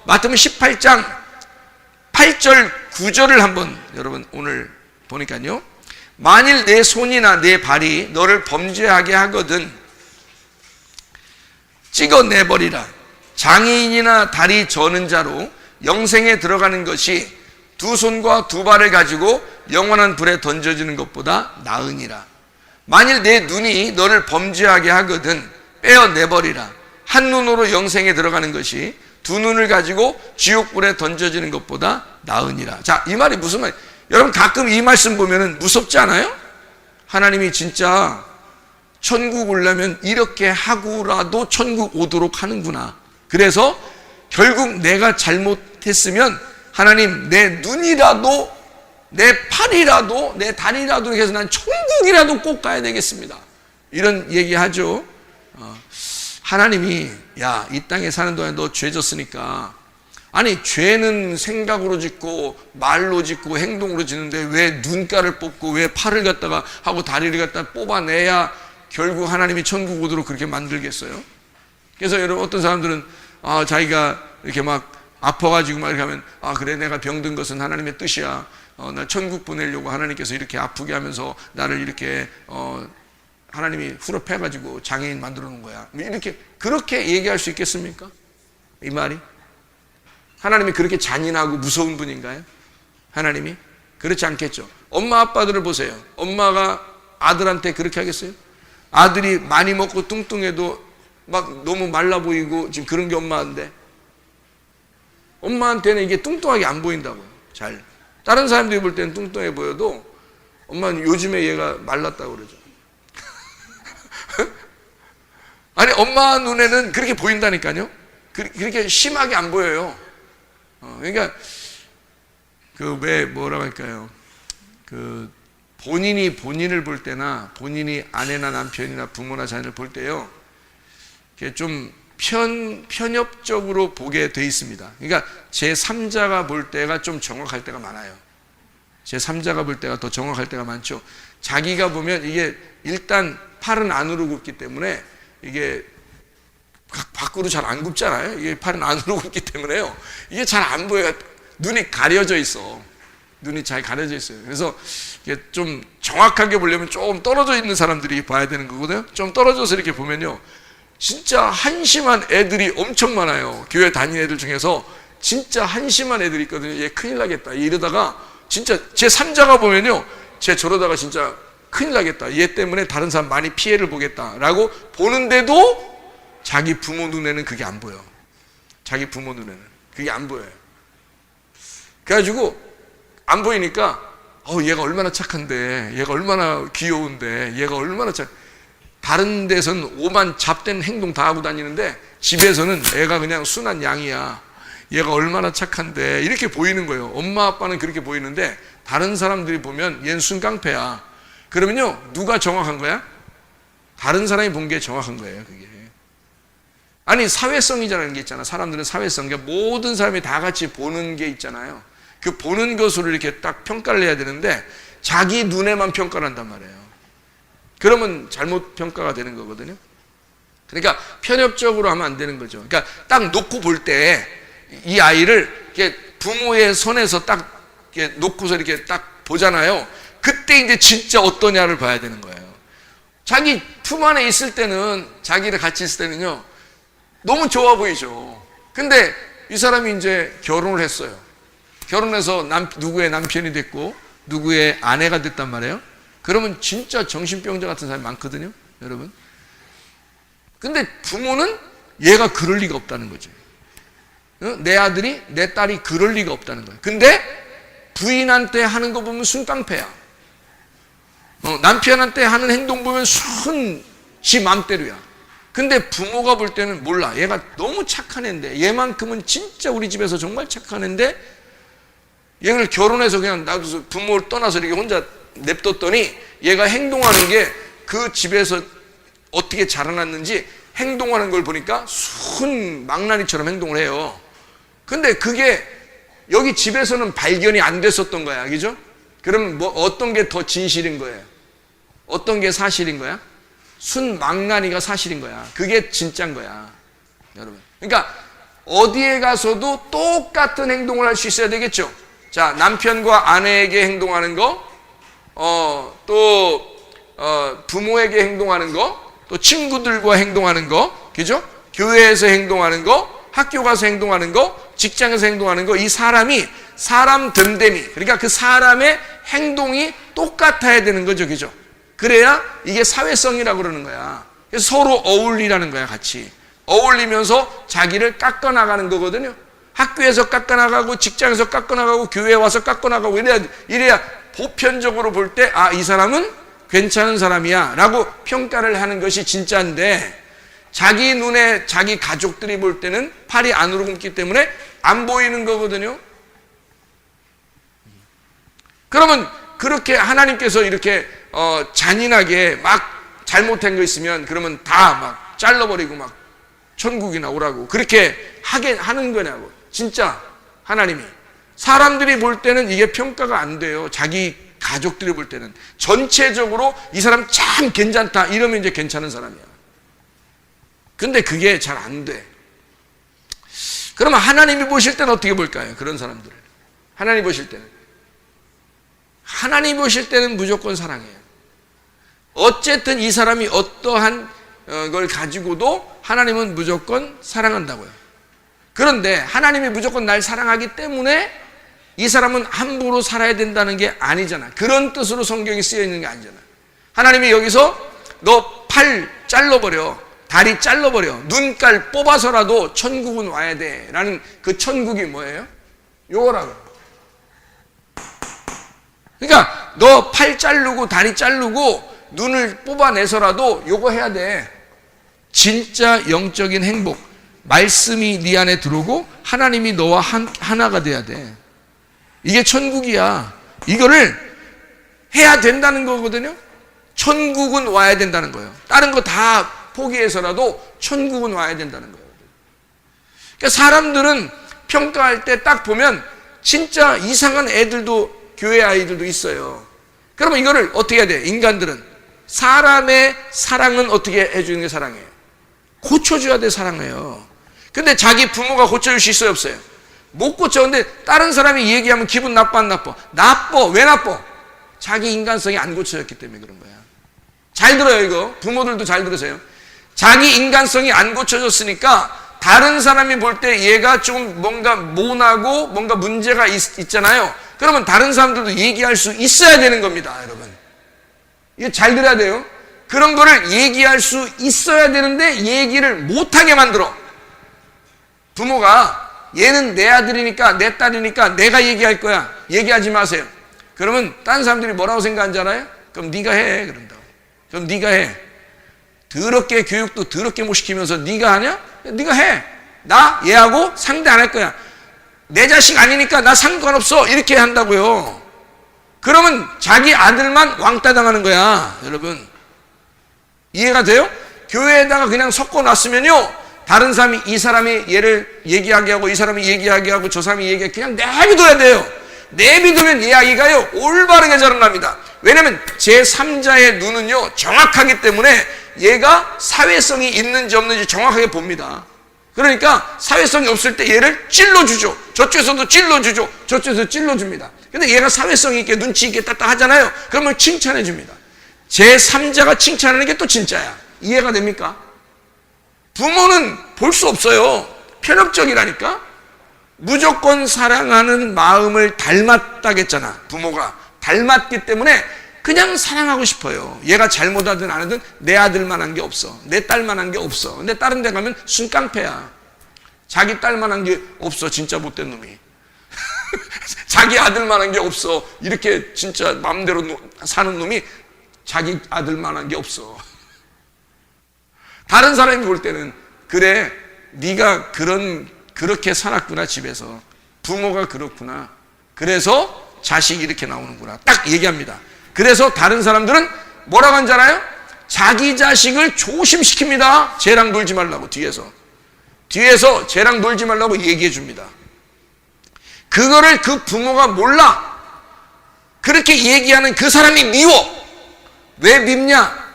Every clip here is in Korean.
마태복음 18장 8절 9절을 한번 여러분 오늘 보니까요, 만일 내 손이나 내 발이 너를 범죄하게 하거든 찍어내버리라. 장애인이나 다리 저는 자로 영생에 들어가는 것이 두 손과 두 발을 가지고 영원한 불에 던져지는 것보다 나으니라. 만일 내 눈이 너를 범죄하게 하거든 빼어내버리라. 한 눈으로 영생에 들어가는 것이 두 눈을 가지고 지옥불에 던져지는 것보다 나으니라. 자, 이 말이 무슨 말이에요? 여러분 가끔 이 말씀 보면은 무섭지 않아요? 하나님이 진짜 천국 오려면 이렇게 하고라도 천국 오도록 하는구나. 그래서 결국 내가 잘못했으면 하나님 내 눈이라도 내 팔이라도 내 다리라도 해서 난 천국이라도 꼭 가야 되겠습니다. 이런 얘기하죠. 하나님이 야, 이 땅에 사는 동안 너 죄 졌으니까, 아니 죄는 생각으로 짓고 말로 짓고 행동으로 짓는데 왜 눈가를 뽑고 왜 팔을 갖다가 하고 다리를 갖다가 뽑아내야 결국 하나님이 천국 오도록 그렇게 만들겠어요? 그래서 여러분 어떤 사람들은 자기가 이렇게 막 아파가지고 막 이렇게 하면 그래 내가 병든 것은 하나님의 뜻이야. 나 천국 보내려고 하나님께서 이렇게 아프게 하면서 나를 이렇게 하나님이 후럽해가지고 장애인 만들어 놓은 거야. 이렇게 그렇게 얘기할 수 있겠습니까? 이 말이? 하나님이 그렇게 잔인하고 무서운 분인가요? 하나님이? 그렇지 않겠죠. 엄마 아빠들을 보세요. 엄마가 아들한테 그렇게 하겠어요? 아들이 많이 먹고 뚱뚱해도 막 너무 말라 보이고 지금 그런 게 엄마인데, 엄마한테는 이게 뚱뚱하게 안 보인다고요. 잘. 다른 사람들이 볼 때는 뚱뚱해 보여도 엄마는 요즘에 얘가 말랐다고 그러죠. 아니 엄마 눈에는 그렇게 보인다니까요. 그렇게 심하게 안 보여요. 그러니까 그 왜 뭐라고 할까요? 그 본인이 본인을 볼 때나 본인이 아내나 남편이나 부모나 자녀를 볼 때요, 이게 좀 편협적으로 보게 돼 있습니다. 그러니까 제3자가 볼 때가 좀 정확할 때가 많아요. 제3자가 볼 때가 더 정확할 때가 많죠. 자기가 보면 이게 일단 팔은 안으로 굽기 때문에 이게 밖으로 잘 안 굽잖아요. 이게 팔은 안으로 굽기 때문에요, 이게 잘 안 보여요. 눈이 가려져 있어. 눈이 잘 가려져 있어요. 그래서 이게 좀 정확하게 보려면 조금 떨어져 있는 사람들이 봐야 되는 거거든요. 좀 떨어져서 이렇게 보면요, 진짜 한심한 애들이 엄청 많아요. 교회 다니는 애들 중에서 진짜 한심한 애들이 있거든요. 얘 큰일 나겠다. 이러다가 진짜 제 3자가 보면요, 쟤 저러다가 진짜 큰일 나겠다. 얘 때문에 다른 사람 많이 피해를 보겠다라고 보는데도 자기 부모 눈에는 그게 안 보여. 자기 부모 눈에는 그게 안 보여요. 그래가지고 안 보이니까 얘가 얼마나 착한데, 얘가 얼마나 귀여운데, 얘가 얼마나 다른 데서는 오만 잡된 행동 다 하고 다니는데 집에서는 애가 그냥 순한 양이야. 얘가 얼마나 착한데 이렇게 보이는 거예요. 엄마 아빠는 그렇게 보이는데 다른 사람들이 보면 얘는 순깡패야. 그러면요, 누가 정확한 거야? 다른 사람이 본 게 정확한 거예요. 그게 아니 사회성이라는 게 있잖아. 사람들은 사회성, 그러니까 모든 사람이 다 같이 보는 게 있잖아요. 그 보는 것으로 이렇게 딱 평가를 해야 되는데 자기 눈에만 평가를 한단 말이에요. 그러면 잘못 평가가 되는 거거든요. 그러니까 편협적으로 하면 안 되는 거죠. 그러니까 딱 놓고 볼 때 이 아이를 이렇게 부모의 손에서 딱 이렇게 놓고서 이렇게 딱 보잖아요. 그때 이제 진짜 어떠냐를 봐야 되는 거예요. 자기 품 안에 있을 때는, 자기를 같이 있을 때는요, 너무 좋아 보이죠. 근데 이 사람이 이제 결혼을 했어요. 결혼해서 누구의 남편이 됐고 누구의 아내가 됐단 말이에요. 그러면 진짜 정신병자 같은 사람이 많거든요, 여러분. 근데 부모는 얘가 그럴 리가 없다는 거죠. 내 아들이, 내 딸이 그럴 리가 없다는 거예요. 근데 부인한테 하는 거 보면 순깡패야. 남편한테 하는 행동 보면 지 맘대로야. 근데 부모가 볼 때는 몰라. 얘가 너무 착한 애인데, 얘만큼은 진짜 우리 집에서 정말 착한 애인데, 얘를 결혼해서 그냥 놔둬서 부모를 떠나서 이렇게 혼자 냅뒀더니 얘가 행동하는 게 그 집에서 어떻게 자라났는지 행동하는 걸 보니까 순 망나니처럼 행동을 해요. 근데 그게 여기 집에서는 발견이 안 됐었던 거야. 그죠? 그럼 뭐 어떤 게 더 진실인 거예요? 어떤 게 사실인 거야? 순 망나니가 사실인 거야. 그게 진짜인 거야, 여러분. 그러니까 어디에 가서도 똑같은 행동을 할 수 있어야 되겠죠. 자, 남편과 아내에게 행동하는 거, 부모에게 행동하는 거, 또 친구들과 행동하는 거, 그죠? 교회에서 행동하는 거, 학교 가서 행동하는 거, 직장에서 행동하는 거, 이 사람이 사람 됨됨이, 그러니까 그 사람의 행동이 똑같아야 되는 거죠, 그죠? 그래야 이게 사회성이라고 그러는 거야. 그래서 서로 어울리라는 거야, 같이. 어울리면서 자기를 깎아나가는 거거든요. 학교에서 깎아나가고, 직장에서 깎아나가고, 교회에 와서 깎아나가고, 이래야 보편적으로 볼 때, 아, 이 사람은 괜찮은 사람이야 라고 평가를 하는 것이 진짜인데, 자기 눈에 자기 가족들이 볼 때는 팔이 안으로 굽기 때문에 안 보이는 거거든요. 그러면 그렇게 하나님께서 이렇게 잔인하게 막 잘못한 거 있으면 그러면 다 막 잘라버리고 막 천국이나 오라고 그렇게 하는 거냐고. 진짜 하나님이 사람들이 볼 때는 이게 평가가 안 돼요. 자기 가족들이 볼 때는 전체적으로 이 사람 참 괜찮다 이러면 이제 괜찮은 사람이야. 근데 그게 잘 안 돼. 그러면 하나님이 보실 때는 어떻게 볼까요? 그런 사람들을. 하나님 보실 때는. 하나님 보실 때는 무조건 사랑해요. 어쨌든 이 사람이 어떠한 걸 가지고도 하나님은 무조건 사랑한다고요. 그런데 하나님이 무조건 날 사랑하기 때문에 이 사람은 함부로 살아야 된다는 게 아니잖아. 그런 뜻으로 성경이 쓰여 있는 게 아니잖아. 하나님이 여기서 너 팔 잘라버려, 다리 잘라버려, 눈깔 뽑아서라도 천국은 와야 돼 라는 그 천국이 뭐예요? 요거라고. 그러니까 너 팔 자르고 다리 자르고 눈을 뽑아내서라도 요거 해야 돼. 진짜 영적인 행복, 말씀이 네 안에 들어오고 하나님이 너와 하나가 돼야 돼. 이게 천국이야. 이거를 해야 된다는 거거든요. 천국은 와야 된다는 거예요. 다른 거 다 포기해서라도 천국은 와야 된다는 거예요. 그러니까 사람들은 평가할 때 딱 보면 진짜 이상한 애들도, 교회 아이들도 있어요. 그러면 이거를 어떻게 해야 돼? 인간들은 사람의 사랑은 어떻게 해주는 게 사랑이에요? 고쳐줘야 돼. 사랑해요. 근데 자기 부모가 고쳐줄 수 있어요, 없어요? 못 고쳐. 근데 다른 사람이 얘기하면 기분 나빠, 안 나빠? 나빠. 왜 나빠? 자기 인간성이 안 고쳐졌기 때문에 그런 거야. 잘 들어요, 이거. 부모들도 잘 들으세요. 자기 인간성이 안 고쳐졌으니까 다른 사람이 볼 때 얘가 좀 뭔가 모나고 뭔가 문제가 있잖아요. 그러면 다른 사람들도 얘기할 수 있어야 되는 겁니다, 여러분. 이거 잘 들어야 돼요. 그런 거를 얘기할 수 있어야 되는데 얘기를 못하게 만들어. 부모가 얘는 내 아들이니까, 내 딸이니까 내가 얘기할 거야. 얘기하지 마세요. 그러면 다른 사람들이 뭐라고 생각하는지 알아요? 그럼 네가 해. 그런다고. 그럼 네가 해. 더럽게 교육도 더럽게 못 시키면서 네가 하냐? 네가 해. 나 얘하고 상대 안 할 거야. 내 자식 아니니까 나 상관없어. 이렇게 한다고요. 그러면 자기 아들만 왕따 당하는 거야, 여러분. 이해가 돼요? 교회에다가 그냥 섞어놨으면요, 다른 사람이, 이 사람이 얘를 얘기하게 하고 이 사람이 얘기하게 하고 저 사람이 얘기하게 그냥 내비둬야 돼요. 내비두면 이야기가요 올바르게 자라납니다. 왜냐면 제3자의 눈은요 정확하기 때문에 얘가 사회성이 있는지 없는지 정확하게 봅니다. 그러니까 사회성이 없을 때 얘를 찔러주죠. 저쪽에서도 찔러주죠. 저쪽에서 찔러줍니다. 근데 얘가 사회성이 있게 눈치 있게 딱딱 하잖아요. 그러면 칭찬해 줍니다. 제3자가 칭찬하는 게 또 진짜야. 이해가 됩니까? 부모는 볼 수 없어요. 편협적이라니까. 무조건 사랑하는 마음을 닮았다겠잖아. 부모가 닮았기 때문에 그냥 사랑하고 싶어요. 얘가 잘못하든 안 하든 내 아들만한 게 없어. 내 딸만한 게 없어. 근데 다른 데 가면 순깡패야. 자기 딸만한 게 없어. 진짜 못된 놈이. 자기 아들만한 게 없어. 이렇게 진짜 마음대로 사는 놈이 자기 아들만한 게 없어. 다른 사람이 볼 때는 그래, 네가 그렇게 살았구나. 집에서 부모가 그렇구나. 그래서 자식이 이렇게 나오는구나. 딱 얘기합니다. 그래서 다른 사람들은 뭐라고 하는지 알아요? 자기 자식을 조심시킵니다. 쟤랑 놀지 말라고. 뒤에서 쟤랑 놀지 말라고 얘기해 줍니다. 그거를 그 부모가 몰라. 그렇게 얘기하는 그 사람이 미워. 왜 밉냐?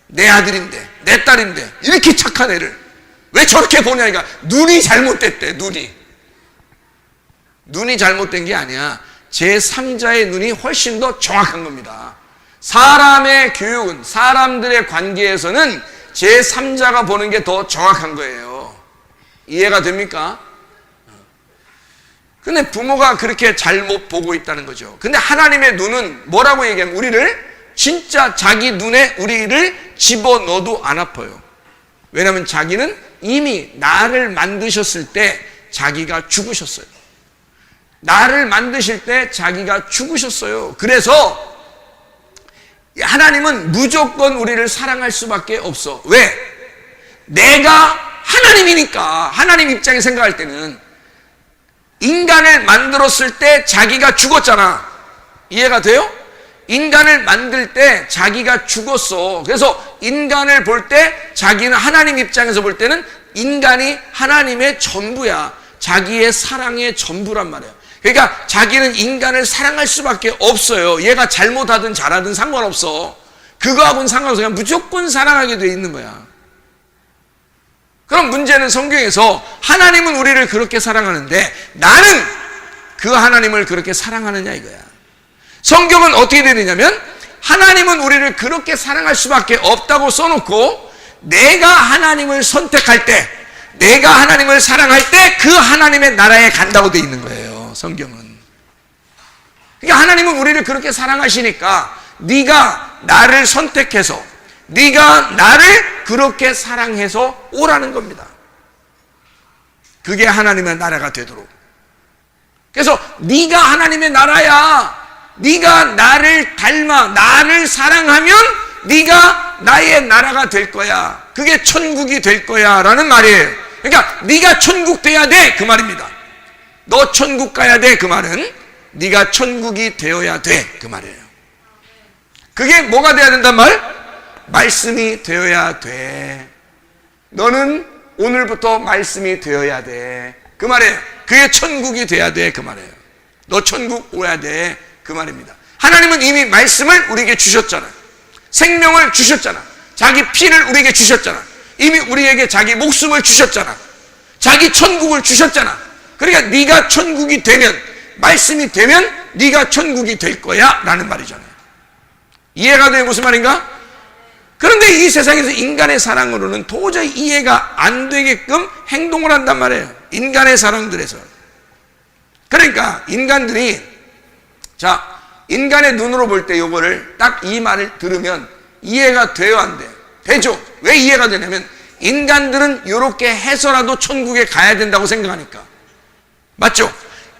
내 아들인데, 내 딸인데 이렇게 착한 애를 왜 저렇게 보냐니까 눈이 잘못됐대. 눈이 잘못된 게 아니야. 제3자의 눈이 훨씬 더 정확한 겁니다. 사람의 교육은, 사람들의 관계에서는 제3자가 보는 게 더 정확한 거예요. 이해가 됩니까? 근데 부모가 그렇게 잘못 보고 있다는 거죠. 근데 하나님의 눈은 뭐라고 얘기하면 우리를 진짜 자기 눈에 우리를 집어넣어도 안 아파요. 왜냐하면 자기는 이미 나를 만드셨을 때 자기가 죽으셨어요. 나를 만드실 때 자기가 죽으셨어요. 그래서 하나님은 무조건 우리를 사랑할 수밖에 없어. 왜? 내가 하나님이니까. 하나님 입장에 생각할 때는 인간을 만들었을 때 자기가 죽었잖아. 이해가 돼요? 인간을 만들 때 자기가 죽었어. 그래서 인간을 볼 때 자기는 하나님 입장에서 볼 때는 인간이 하나님의 전부야. 자기의 사랑의 전부란 말이야. 그러니까 자기는 인간을 사랑할 수밖에 없어요. 얘가 잘못하든 잘하든 상관없어. 그거하고는 상관없어. 그냥 무조건 사랑하게 돼 있는 거야. 그럼 문제는 성경에서 하나님은 우리를 그렇게 사랑하는데 나는 그 하나님을 그렇게 사랑하느냐 이거야. 성경은 어떻게 되느냐면 하나님은 우리를 그렇게 사랑할 수밖에 없다고 써놓고 내가 하나님을 선택할 때, 내가 하나님을 사랑할 때 그 하나님의 나라에 간다고 돼 있는 거예요. 성경은. 그러니까 하나님은 우리를 그렇게 사랑하시니까 네가 나를 선택해서, 네가 나를 그렇게 사랑해서 오라는 겁니다. 그게 하나님의 나라가 되도록. 그래서 네가 하나님의 나라야. 네가 나를 닮아, 나를 사랑하면 네가 나의 나라가 될 거야. 그게 천국이 될 거야 라는 말이에요. 그러니까 네가 천국 돼야 돼 그 말입니다. 너 천국 가야 돼 그 말은 네가 천국이 되어야 돼 그 말이에요. 그게 뭐가 돼야 된단 말? 말씀이 되어야 돼. 너는 오늘부터 말씀이 되어야 돼 그 말이에요. 그게 천국이 돼야 돼 그 말이에요. 너 천국 오야 돼 그 말입니다. 하나님은 이미 말씀을 우리에게 주셨잖아. 생명을 주셨잖아. 자기 피를 우리에게 주셨잖아. 이미 우리에게 자기 목숨을 주셨잖아. 자기 천국을 주셨잖아. 그러니까 네가 천국이 되면, 말씀이 되면 네가 천국이 될 거야 라는 말이잖아요. 이해가 돼요? 무슨 말인가? 그런데 이 세상에서 인간의 사랑으로는 도저히 이해가 안 되게끔 행동을 한단 말이에요. 인간의 사랑들에서. 그러니까 인간들이, 자, 인간의 눈으로 볼 때 요거를 딱 이 말을 들으면 이해가 돼요, 안 돼요? 되죠? 왜 이해가 되냐면 인간들은 요렇게 해서라도 천국에 가야 된다고 생각하니까. 맞죠?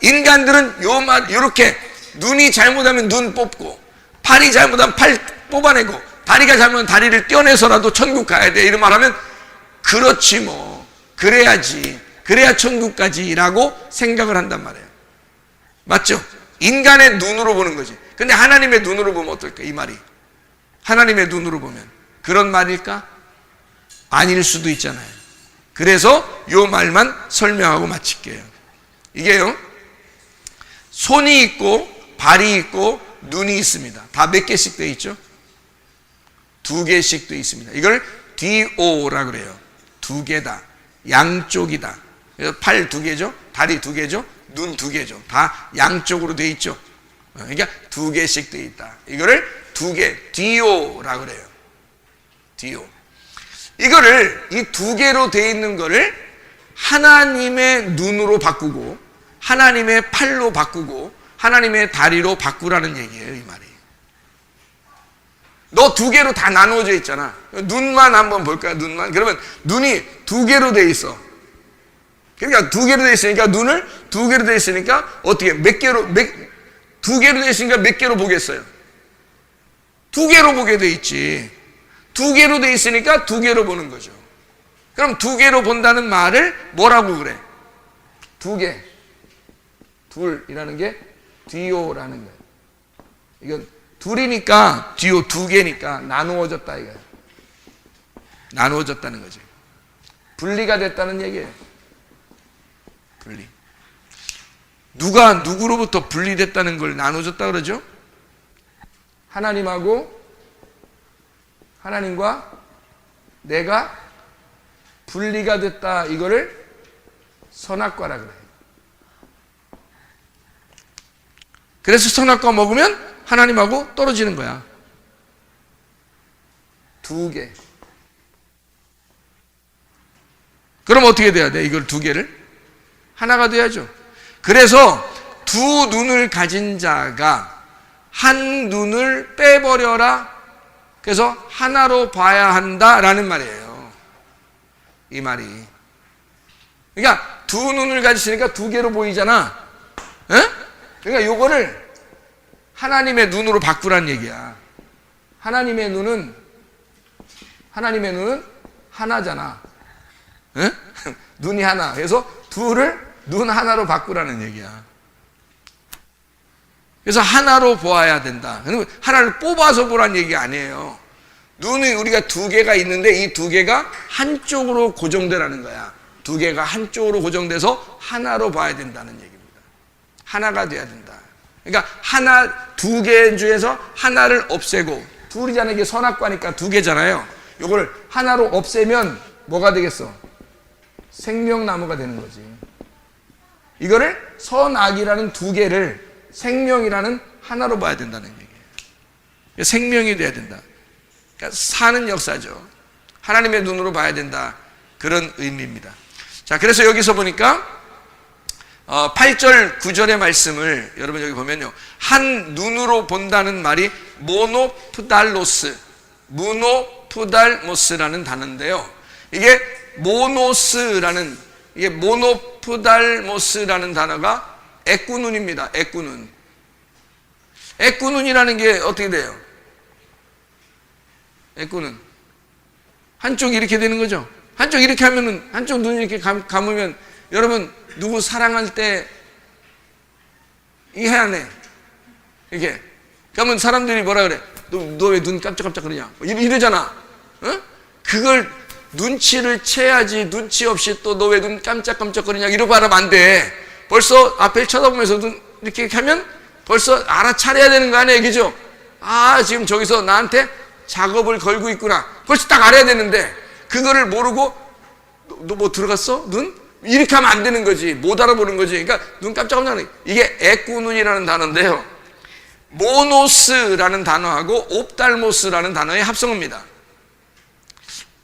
인간들은 요렇게 눈이 잘못하면 눈 뽑고, 팔이 잘못하면 팔 뽑아내고, 다리가 잘못하면 다리를 떼어내서라도 천국 가야 돼. 이런 말 하면 그렇지 뭐. 그래야지. 그래야 천국 가지라고 생각을 한단 말이에요. 맞죠? 인간의 눈으로 보는 거지. 근데 하나님의 눈으로 보면 어떨까? 이 말이. 하나님의 눈으로 보면 그런 말일까? 아닐 수도 있잖아요. 그래서 요 말만 설명하고 마칠게요. 이게요, 손이 있고 발이 있고 눈이 있습니다. 다 몇 개씩 되어 있죠? 2개씩 되어 있습니다. 이걸 DO라 그래요. 2개다. 양쪽이다. 그래서 팔 2개죠. 다리 2개죠. 눈 2개죠. 다 양쪽으로 되어 있죠. 그러니까 2개씩 되어 있다. 이거를 2개, DO라 그래요. DO. 이거를 이 2개로 되어 있는 거를 하나님의 눈으로 바꾸고, 하나님의 팔로 바꾸고, 하나님의 다리로 바꾸라는 얘기예요, 이 말이. 너 2개로 다 나누어져 있잖아. 눈만 한번 볼까요? 눈만. 그러면 눈이 2개로 돼 있어. 그러니까 2개로 돼 있으니까, 눈을 2개로 돼 있으니까 어떻게 2개로 돼 있으니까 몇 개로 보겠어요? 2개로 보게 돼 있지. 2개로 돼 있으니까 2개로 보는 거죠. 그럼 2개로 본다는 말을 뭐라고 그래? 2개. 둘이라는 게 DO라는 거예요. 이건 둘이니까 DO 2개니까 나누어졌다 이거예요. 나누어졌다는 거지. 분리가 됐다는 얘기예요. 분리. 누가 누구로부터 분리됐다는 걸 나눠줬다 그러죠? 하나님과 내가 분리가 됐다. 이거를 선악과라 그래요. 그래서 선악과 먹으면 하나님하고 떨어지는 거야. 두 개. 그럼 어떻게 돼야 돼? 이걸 두 개를? 하나가 돼야죠. 그래서 두 눈을 가진 자가 한 눈을 빼버려라. 그래서 하나로 봐야 한다라는 말이에요. 이 말이. 그러니까 두 눈을 가지시니까 두 개로 보이잖아. 에? 그러니까 요거를 하나님의 눈으로 바꾸라는 얘기야. 하나님의 눈은 하나잖아. 에? 눈이 하나. 그래서 둘을 눈 하나로 바꾸라는 얘기야. 그래서 하나로 보아야 된다. 하나를 뽑아서 보라는 얘기 아니에요. 눈이 우리가 두 개가 있는데 이 두 개가 한쪽으로 고정되라는 거야. 두 개가 한쪽으로 고정돼서 하나로 봐야 된다는 얘기입니다. 하나가 돼야 된다. 그러니까 두 개 중에서 하나를 없애고, 둘이잖아요. 이게 선악과니까 두 개잖아요. 이걸 하나로 없애면 뭐가 되겠어? 생명나무가 되는 거지. 이거를 선악이라는 두 개를 생명이라는 하나로 봐야 된다는 얘기예요. 생명이 돼야 된다. 그러니까 사는 역사죠. 하나님의 눈으로 봐야 된다. 그런 의미입니다. 자, 그래서 여기서 보니까 8절, 9절의 말씀을 여러분 여기 보면요. 한 눈으로 본다는 말이 모노프달모스라는 단어인데요. 이게 모노프달모스라는 단어가 애꾸눈입니다. 애꾸눈. 애꾸눈이라는 게 어떻게 돼요? 애꾸눈. 한쪽 이렇게 되는 거죠. 한쪽 이렇게 하면은, 한쪽 눈 이렇게 감으면, 여러분, 누구 사랑할 때, 이해 안 해? 이렇게. 그러면 사람들이 뭐라 그래? 너 왜 눈 깜짝깜짝 그러냐? 이러잖아. 어? 그걸 눈치를 채야지, 눈치 없이 또 너 왜 눈 깜짝깜짝 거리냐? 이러고 하면 안 돼. 벌써 앞에 쳐다보면서 눈 이렇게 하면 벌써 알아차려야 되는 거 아니에요? 그죠? 아, 지금 저기서 나한테 작업을 걸고 있구나. 벌써 딱 알아야 되는데, 그거를 모르고, 너 뭐 들어갔어? 눈? 이렇게 하면 안 되는 거지. 못 알아보는 거지. 그러니까 눈 깜짝깜짝. 이게 애꾸눈이라는 단어인데요. 모노스라는 단어하고 옵달모스라는 단어의 합성어입니다.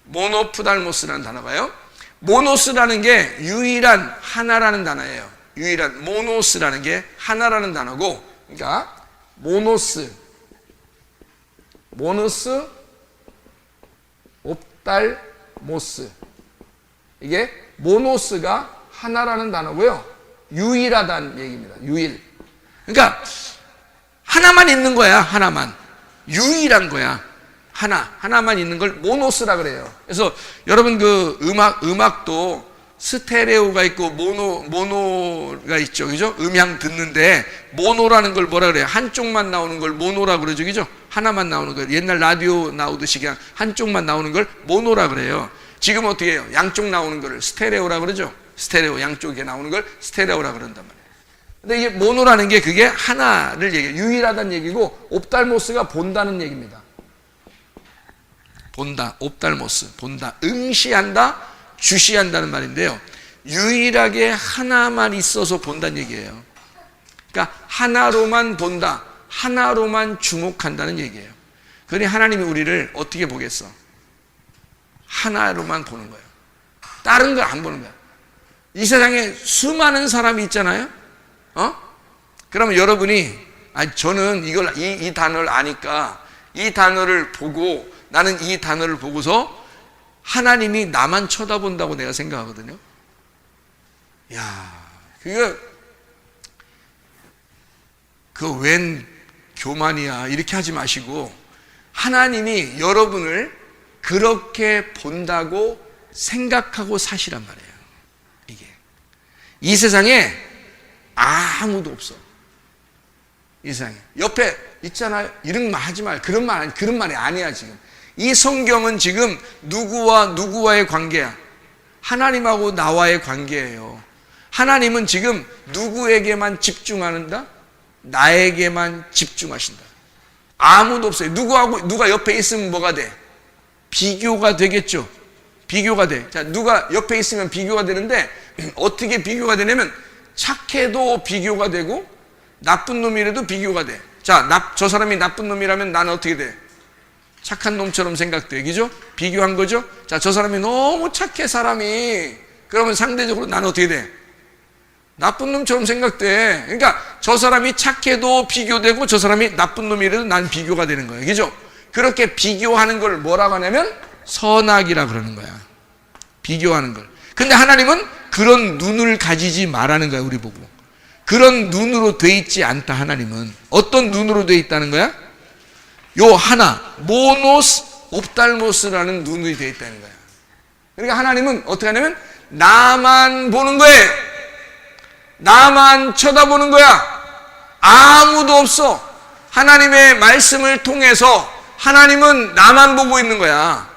모노프달모스라는 단어가요. 모노스라는 게 유일한 하나라는 단어예요. 유일한 모노스라는 게 하나라는 단어고, 그러니까 모노스, 옵달모스. 이게 모노스가 하나라는 단어고요. 유일하다는 얘기입니다. 유일. 그러니까 하나만 있는 거야. 하나만. 유일한 거야. 하나만 있는 걸 모노스라 그래요. 그래서 여러분 그 음악도 스테레오가 있고 모노가 있죠. 그죠? 음향 듣는데 모노라는 걸 뭐라 그래요? 한쪽만 나오는 걸 모노라 그러죠. 그죠? 하나만 나오는 걸. 옛날 라디오 나오듯이 그냥 한쪽만 나오는 걸 모노라 그래요. 지금 어떻게 해요? 양쪽 나오는 거를 스테레오라 그러죠. 스테레오, 양쪽에 나오는 걸 스테레오라 그런단 말이에요. 근데 이게 모노라는 게 그게 하나를 얘기해요. 유일하다는 얘기고, 옵달모스가 본다는 얘기입니다. 본다, 옵달모스, 본다, 응시한다, 주시한다는 말인데요. 유일하게 하나만 있어서 본다는 얘기예요. 그러니까 하나로만 본다, 하나로만 주목한다는 얘기예요. 그러니 하나님이 우리를 어떻게 보겠어? 하나로만 보는 거예요. 다른 걸 안 보는 거예요. 이 세상에 수많은 사람이 있잖아요. 그러면 여러분이, 저는 이 단어를 아니까 이 단어를 보고, 나는 이 단어를 보고서 하나님이 나만 쳐다본다고 내가 생각하거든요. 그거 웬 교만이야. 이렇게 하지 마시고, 하나님이 여러분을 그렇게 본다고 생각하고 사시란 말이에요. 이게. 이 세상에 아무도 없어. 이 세상에. 옆에 있잖아요. 이런 말 하지 말. 그런 말이 아니야, 지금. 이 성경은 지금 누구와 누구와의 관계야? 하나님하고 나와의 관계예요. 하나님은 지금 누구에게만 집중한다? 나에게만 집중하신다. 아무도 없어요. 누가 옆에 있으면 뭐가 돼? 비교가 되겠죠. 비교가 돼. 자, 누가 옆에 있으면 비교가 되는데 어떻게 비교가 되냐면 착해도 비교가 되고 나쁜 놈이라도 비교가 돼. 자, 저 사람이 나쁜 놈이라면 나는 어떻게 돼? 착한 놈처럼 생각돼. 그죠? 비교한 거죠? 자, 저 사람이 너무 착해, 사람이. 그러면 상대적으로 나는 어떻게 돼? 나쁜 놈처럼 생각돼. 그러니까 저 사람이 착해도 비교되고 저 사람이 나쁜 놈이라도 난 비교가 되는 거예요. 그죠? 그렇게 비교하는 걸 뭐라고 하냐면 선악이라 그러는 거야. 비교하는 걸. 근데 하나님은 그런 눈을 가지지 말라는 거야, 우리 보고. 그런 눈으로 돼 있지 않다, 하나님은. 어떤 눈으로 돼 있다는 거야? 요 하나, 모노스 옵달모스라는 눈이 돼 있다는 거야. 그러니까 하나님은 어떻게 하냐면 나만 보는 거예요. 나만 쳐다보는 거야. 아무도 없어. 하나님의 말씀을 통해서 하나님은 나만 보고 있는 거야.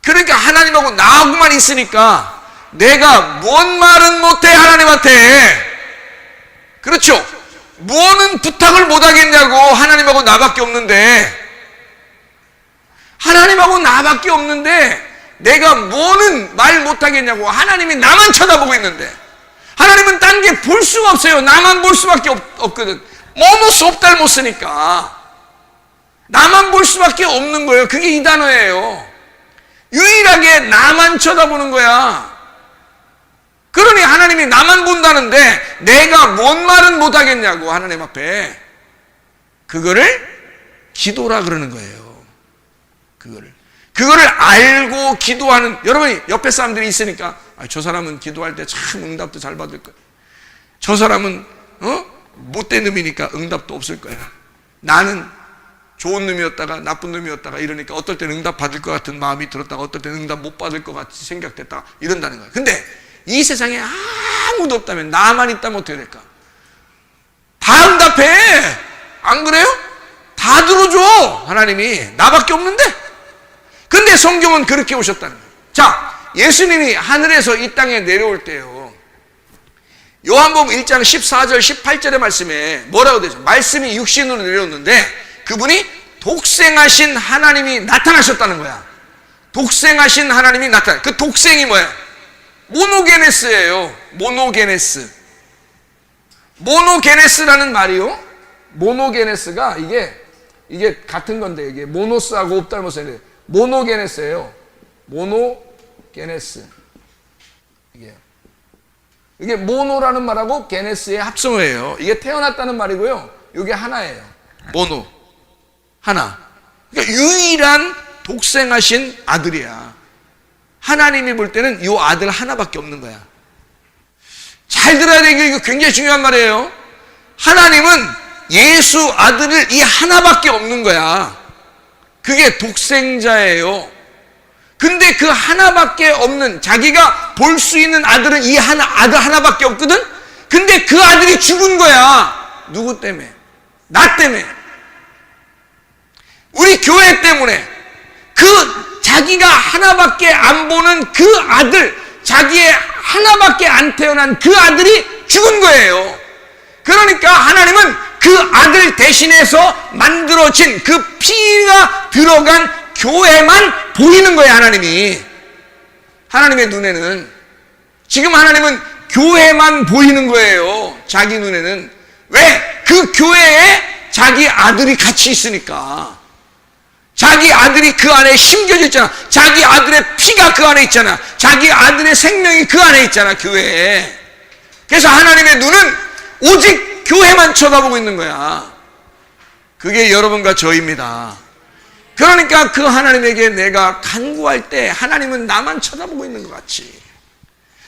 그러니까 하나님하고 나하고만 있으니까 내가 뭔 말은 못해, 하나님한테. 그렇죠? 뭐는 부탁을 못하겠냐고. 하나님하고 나밖에 없는데. 하나님하고 나밖에 없는데 내가 뭐는 말 못하겠냐고. 하나님이 나만 쳐다보고 있는데. 하나님은 딴 게 볼 수가 없어요. 나만 볼 수밖에 없거든. 모노스 옵달모스니까 나만 볼 수밖에 없는 거예요. 그게 이 단어예요. 유일하게 나만 쳐다보는 거야. 그러니 하나님이 나만 본다는데 내가 뭔 말은 못하겠냐고, 하나님 앞에. 그거를 기도라 그러는 거예요. 그거를 알고 기도하는, 여러분이 옆에 사람들이 있으니까 저 사람은 기도할 때 참 응답도 잘 받을 거야. 저 사람은 못된 놈이니까 응답도 없을 거야. 나는 좋은 놈이었다가 나쁜 놈이었다가 이러니까 어떨 때는 응답 받을 것 같은 마음이 들었다가 어떨 때는 응답 못 받을 것 같이 생각됐다가 이런다는 거야. 근데 이 세상에 아무도 없다면, 나만 있다면 어떻게 될까? 다 응답해. 안 그래요? 다 들어줘, 하나님이. 나밖에 없는데. 근데 성경은 그렇게 오셨다는 거예요. 자, 예수님이 하늘에서 이 땅에 내려올 때요, 요한복음 1장 14절 18절의 말씀에 뭐라고 되죠? 말씀이 육신으로 내려오는데 그분이 독생하신 하나님이 나타나셨다는 거야. 독생하신 하나님이 나타나. 그 독생이 뭐야? 모노게네스예요. 모노게네스. 모노게네스라는 말이요, 모노게네스가 이게 같은 건데, 이게 모노스하고 옵달모스인데 모노게네스예요. 모노게네스. 이게 모노라는 말하고 게네스의 합성어예요. 이게 태어났다는 말이고요, 이게 하나예요. 모노, 하나. 그러니까 유일한 독생하신 아들이야. 하나님이 볼 때는 이 아들 하나밖에 없는 거야. 잘 들어야 되게, 이거 굉장히 중요한 말이에요. 하나님은 예수 아들을 이 하나밖에 없는 거야. 그게 독생자예요. 근데 그 하나밖에 없는, 자기가 볼 수 있는 아들은 이 아들 하나밖에 없거든? 근데 그 아들이 죽은 거야. 누구 때문에? 나 때문에. 우리 교회 때문에. 그 자기가 하나밖에 안 보는 그 아들, 자기의 하나밖에 안 태어난 그 아들이 죽은 거예요. 그러니까 하나님은 그 아들 대신해서 만들어진 그 피가 들어간 교회만 보이는 거예요, 하나님이. 하나님의 눈에는. 지금 하나님은 교회만 보이는 거예요, 자기 눈에는. 왜? 그 교회에 자기 아들이 같이 있으니까. 자기 아들이 그 안에 심겨져 있잖아. 자기 아들의 피가 그 안에 있잖아. 자기 아들의 생명이 그 안에 있잖아, 교회에. 그래서 하나님의 눈은 오직 교회만 쳐다보고 있는 거야. 그게 여러분과 저입니다. 그러니까 그 하나님에게 내가 간구할 때 하나님은 나만 쳐다보고 있는 것 같이,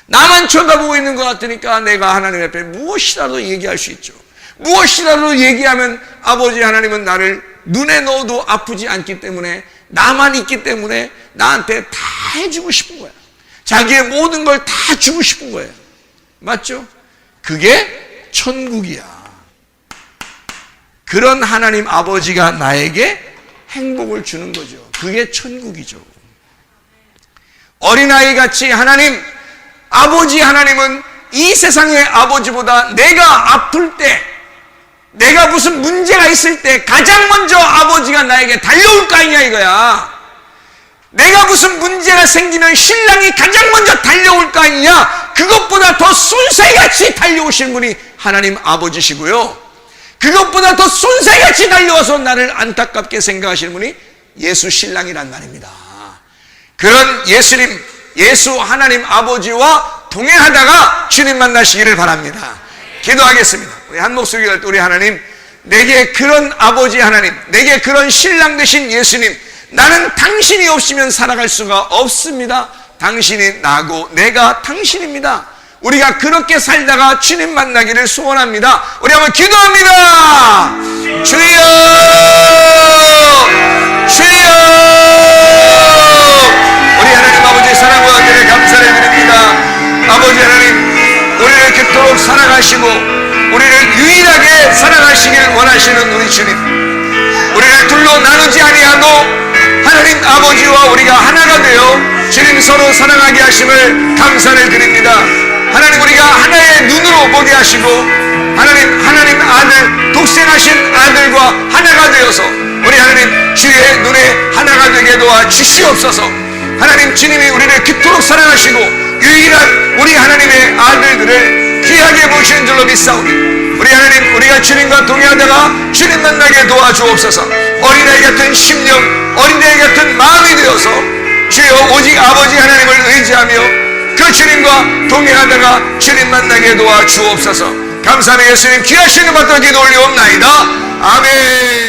나만 쳐다보고 있는 것 같으니까 내가 하나님 앞에 무엇이라도 얘기할 수 있죠. 무엇이라도 얘기하면 아버지 하나님은 나를 눈에 넣어도 아프지 않기 때문에, 나만 있기 때문에 나한테 다 해주고 싶은 거야. 자기의 모든 걸 다 주고 싶은 거예요. 맞죠? 그게 천국이야. 그런 하나님 아버지가 나에게 행복을 주는 거죠. 그게 천국이죠. 어린아이 같이 하나님, 아버지 하나님은 이 세상의 아버지보다 내가 아플 때, 내가 무슨 문제가 있을 때 가장 먼저 아버지가 나에게 달려올 거 아니냐 이거야. 내가 무슨 문제가 생기면 신랑이 가장 먼저 달려올 거 아니냐? 그것보다 더 쏜살같이 달려오신 분이 하나님 아버지시고요, 그것보다 더 쏜살같이 달려와서 나를 안타깝게 생각하시는 분이 예수 신랑이란 말입니다. 그런 예수님, 예수 하나님 아버지와 동행하다가 주님 만나시기를 바랍니다. 기도하겠습니다. 우리 한 목소리 할 때, 우리 하나님, 내게 그런 아버지 하나님, 내게 그런 신랑 되신 예수님, 나는 당신이 없으면 살아갈 수가 없습니다. 당신이 나고 내가 당신입니다. 우리가 그렇게 살다가 주님 만나기를 소원합니다. 우리 한번 기도합니다. 주여, 주여. 우리 하나님 아버지 사랑과 은혜를 감사를 드립니다. 아버지 하나님, 우리를 그토록 사랑하시고 우리를 유일하게 사랑하시길 원하시는 우리 주님, 우리를 둘로 나누지 아니하고 하나님 아버지와 우리가 하나가 되어 주님 서로 사랑하게 하심을 감사를 드립니다. 하나님, 우리가 하나의 눈으로 보게 하시고 하나님 아들, 독생하신 아들과 하나가 되어서 우리 하나님 주의 눈에 하나가 되게 도와 주시옵소서. 하나님, 주님이 우리를 그토록 사랑하시고 유일한 우리 하나님의 아들들을 귀하게 보시는 줄로 믿사오니 우리 하나님, 우리가 주님과 동행하다가 주님 만나게 도와주옵소서. 어린아이 같은 심령, 어린아이 같은 마음이 되어서 주여 오직 아버지 하나님을 의지하며 그 주님과 동행하다가 주님 만나게 도와주옵소서. 감사하며 예수님 귀하신 것 받들어 기도 올리옵나이다. 아멘.